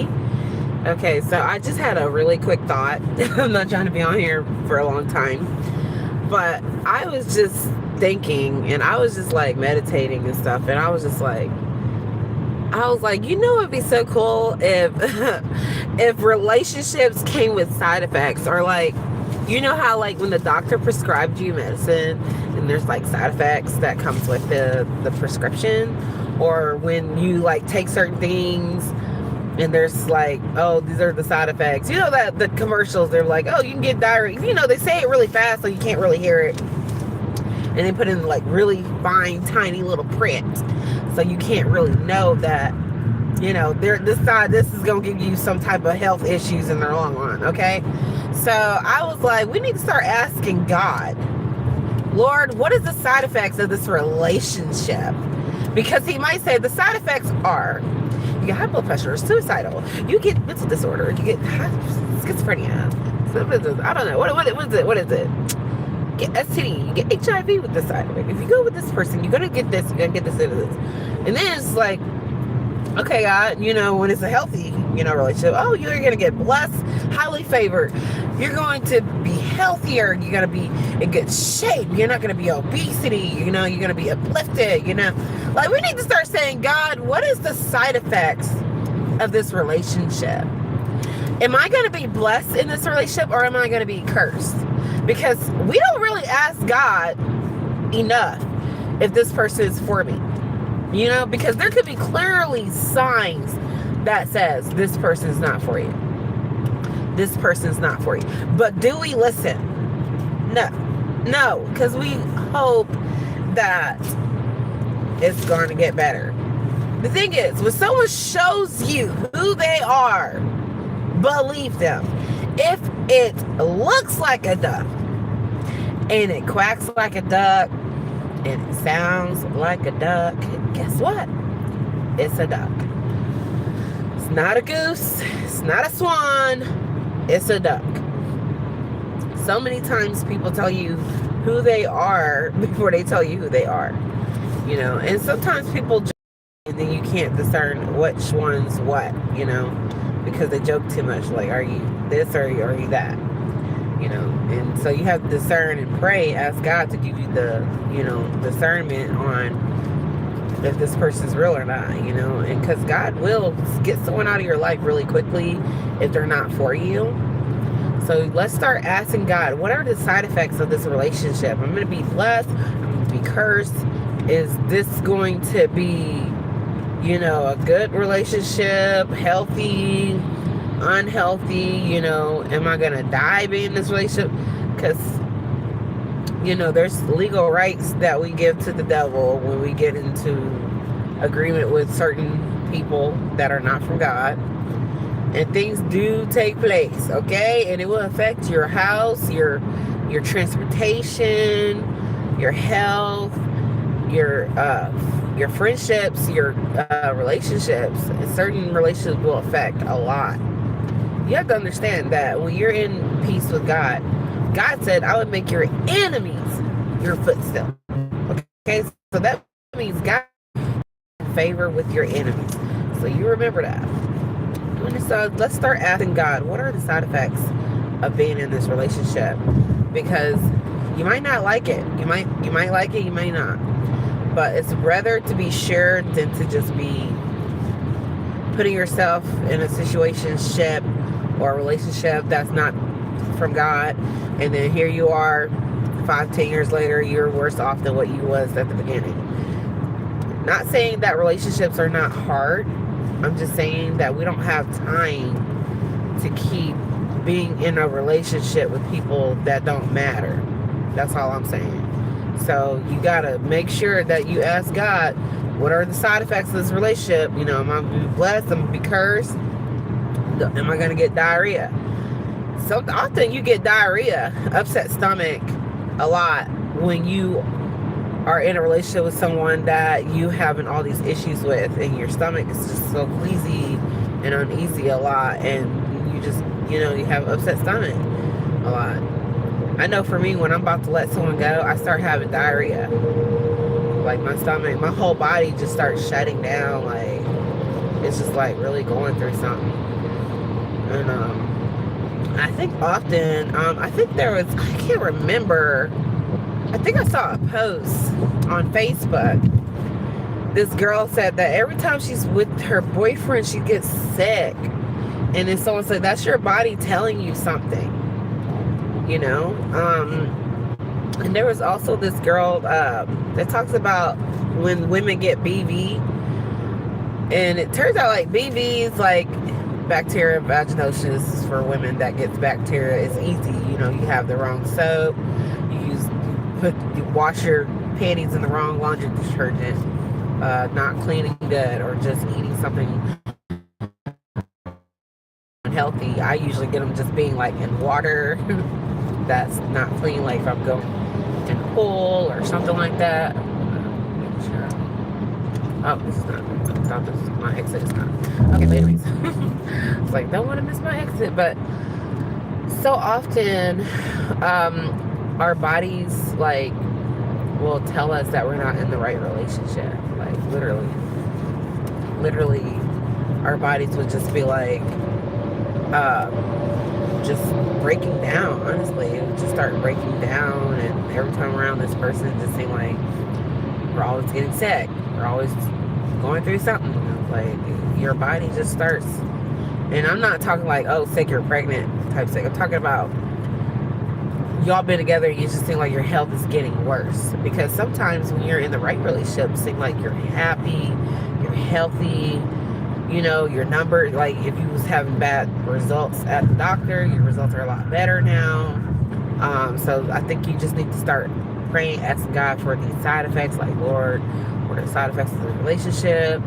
me. Okay, so I just had a really quick thought. I'm not trying to be on here for a long time, but I was just thinking and I was just like meditating and stuff, and I was like, it'd be so cool if if relationships came with side effects, or like, how like when the doctor prescribed you medicine and there's like side effects that comes with the prescription, or when you like take certain things and there's like, oh, these are the side effects. That the commercials, they're like, oh, you can get diarrhea. They say it really fast so you can't really hear it. And they put in like really fine, tiny little print. So you can't really know that, this is going to give you some type of health issues in the long run. Okay. So I was like, we need to start asking God, Lord, what is the side effects of this relationship? Because he might say the side effects are, you get high blood pressure, suicidal, you get mental disorder, you get schizophrenia. So I don't know. What is it? Get STD, you get HIV with this side effect. If you go with this person, you're gonna get this, you're gonna get this, and then it's like, okay, God, when it's a healthy, relationship, oh, you're gonna get blessed, highly favored. You're going to be healthier. You're gonna be in good shape. You're not gonna be obesity. You're gonna be uplifted. Like we need to start saying, God, what is the side effects of this relationship? Am I gonna be blessed in this relationship, or am I gonna be cursed? Because we don't really ask God enough if this person is for me. Because there could be clearly signs that says this person's not for you. This person's not for you. But do we listen? No, because we hope that it's going to get better. The thing is, when someone shows you who they are, believe them. If it looks like a duck, and it quacks like a duck, and it sounds like a duck, guess what? It's a duck. It's not a goose. It's not a swan. It's a duck. So many times people tell you who they are before they tell you who they are. And sometimes people joke and then you can't discern which one's what, because they joke too much. Like, are you this or are you that? And so you have to discern and pray, ask God to give you the, discernment on if this person's real or not, and because God will get someone out of your life really quickly if they're not for you. So let's start asking God, what are the side effects of this relationship? I'm going to be blessed. I'm going to be cursed. Is this going to be, a good relationship, healthy, unhealthy? Am I going to die being in this relationship? Because, there's legal rights that we give to the devil when we get into agreement with certain people that are not from God. And things do take place, okay? And it will affect your house, your transportation, your health, your friendships, your relationships. And certain relationships will affect a lot. You have to understand that when you're in peace with God, God said, I would make your enemies your footstool. Okay? So that means God favor with your enemies. So you remember that. So let's start asking God, what are the side effects of being in this relationship? Because you might not like it. You might like it, you might not. But it's rather to be sure than to just be putting yourself in a situationship or a relationship that's not from God, and then here you are 5-10 years later, you're worse off than what you was at the beginning. Not saying that relationships are not hard. I'm just saying that we don't have time to keep being in a relationship with people that don't matter. That's all I'm saying. So you gotta make sure that you ask God, what are the side effects of this relationship? Am I gonna be blessed? Am I gonna be cursed? Am I gonna get diarrhea? So often you get diarrhea, upset stomach a lot when you are in a relationship with someone that you having all these issues with, and your stomach is just so queasy and uneasy a lot, and you just, you have upset stomach a lot. I know for me, when I'm about to let someone go, I start having diarrhea. Like my stomach, my whole body just starts shutting down. Like it's just like really going through something. And I think often, I think there was, I can't remember, I think I saw a post on Facebook. This girl said that every time she's with her boyfriend, she gets sick. And then someone said, that's your body telling you something, you know? And there was also this girl that talks about when women get BV. And it turns out like BV is like bacteria vaginosis for women that gets bacteria. It's easy. You know, you have the wrong soap. You wash your panties in the wrong laundry detergent. Not cleaning good, or just eating something unhealthy. I usually get them just being like in water that's not clean, like if I'm going in a pool or something like that. Sure. Oh, this is not. I thought this was my exit. It's not. Okay, but anyways. It's like, don't want to miss my exit. But so often, our bodies, like, will tell us that we're not in the right relationship. Like, literally, our bodies would just be like, just breaking down. Honestly, it would just start breaking down, and every time around this person, it just seemed like we're always getting sick. We're always going through something. Like, your body just starts, and I'm not talking like, oh, sick, you're pregnant type sick. I'm talking about y'all been together and you just seem like your health is getting worse. Because sometimes when you're in the right relationship, it seems like you're happy, you're healthy, you know, your number, like if you was having bad results at the doctor, your results are a lot better now. So I think you just need to start praying, asking God for these side effects, like, Lord, what are the side effects of the relationship?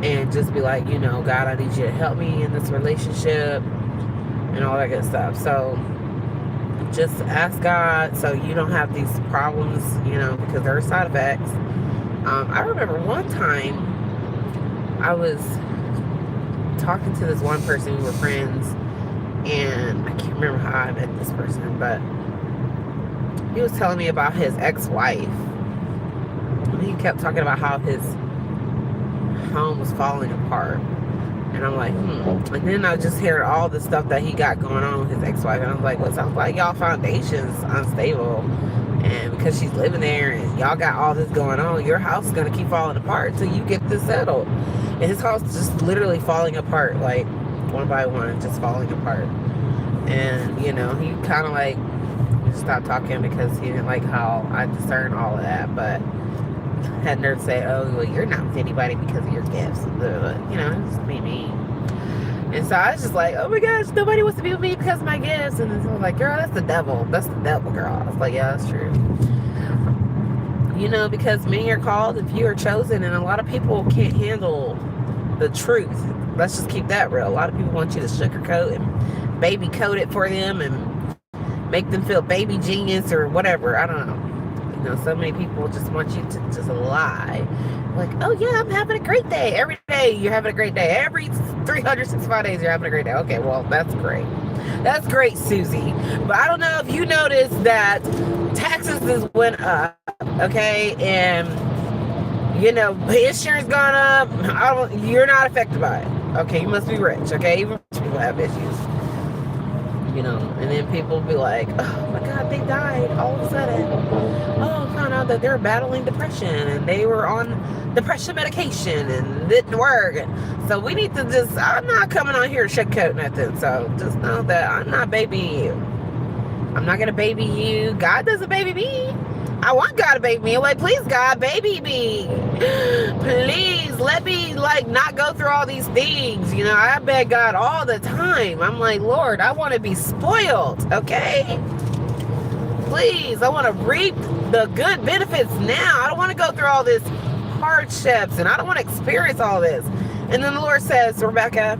And just be like, you know, God, I need you to help me in this relationship and all that good stuff. So just ask God so you don't have these problems, you know, because there are side effects. I remember one time I was talking to this one person. We were friends, and I can't remember how I met this person, but he was telling me about his ex-wife. And he kept talking about how his home was falling apart. And I'm like, And then I just heard all the stuff that he got going on with his ex-wife. And I was like, well, it sounds like y'all foundation's unstable. And because she's living there and y'all got all this going on, your house is going to keep falling apart until you get this settled. And his house is just literally falling apart, like one by one, just falling apart. And, you know, he kind of like stopped talking because he didn't like how I discerned all of that. But had nerve to say, oh, well, you're not with anybody because of your gifts. You know, it's just me. And so I was just like, oh my gosh, nobody wants to be with me because of my gifts. And then I was like, girl, that's the devil. That's the devil, girl. I was like, yeah, that's true. You know, because many are called and few are chosen. And a lot of people can't handle the truth. Let's just keep that real. A lot of people want you to sugarcoat and baby coat it for them and make them feel baby genius or whatever. I don't know. You know, so many people just want you to just lie. Like, oh yeah, I'm having a great day. Every day you're having a great day. Every 365 days you're having a great day. Okay, well, that's great. That's great, Susie. But I don't know if you noticed that taxes went up, okay? And, you know, insurance gone up. You're not affected by it. Okay, you must be rich, okay? Even rich people have issues. You know, and then people will be like, oh my God, they died all of a sudden. Oh, I found out that they're battling depression and they were on depression medication and it didn't work. So we need to just, I'm not coming on here to sugarcoat nothing. So just know that I'm not babying you. I'm not going to baby you. God doesn't baby me. I want God to baby me. I'm like, please, God, baby me. Please, let me, like, not go through all these things. You know, I beg God all the time. I'm like, Lord, I want to be spoiled, okay? Please, I want to reap the good benefits now. I don't want to go through all this hardships, and I don't want to experience all this. And then the Lord says, Rebecca,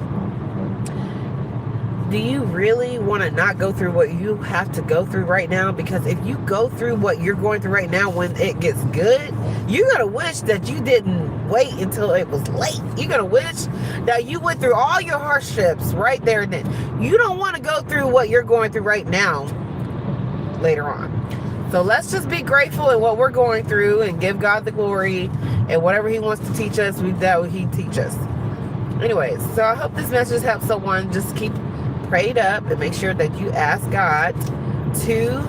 do you really want to not go through what you have to go through right now? Because if you go through what you're going through right now when it gets good, you're going to wish that you didn't wait until it was late. You're going to wish that you went through all your hardships right there and then. You don't want to go through what you're going through right now later on. So let's just be grateful in what we're going through and give God the glory, and whatever he wants to teach us, that he teach us. Anyways, so I hope this message helps someone. Just keep prayed up and make sure that you ask God to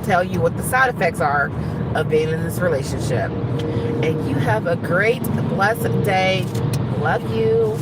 tell you what the side effects are of being in this relationship. And you have a great, blessed day. Love you.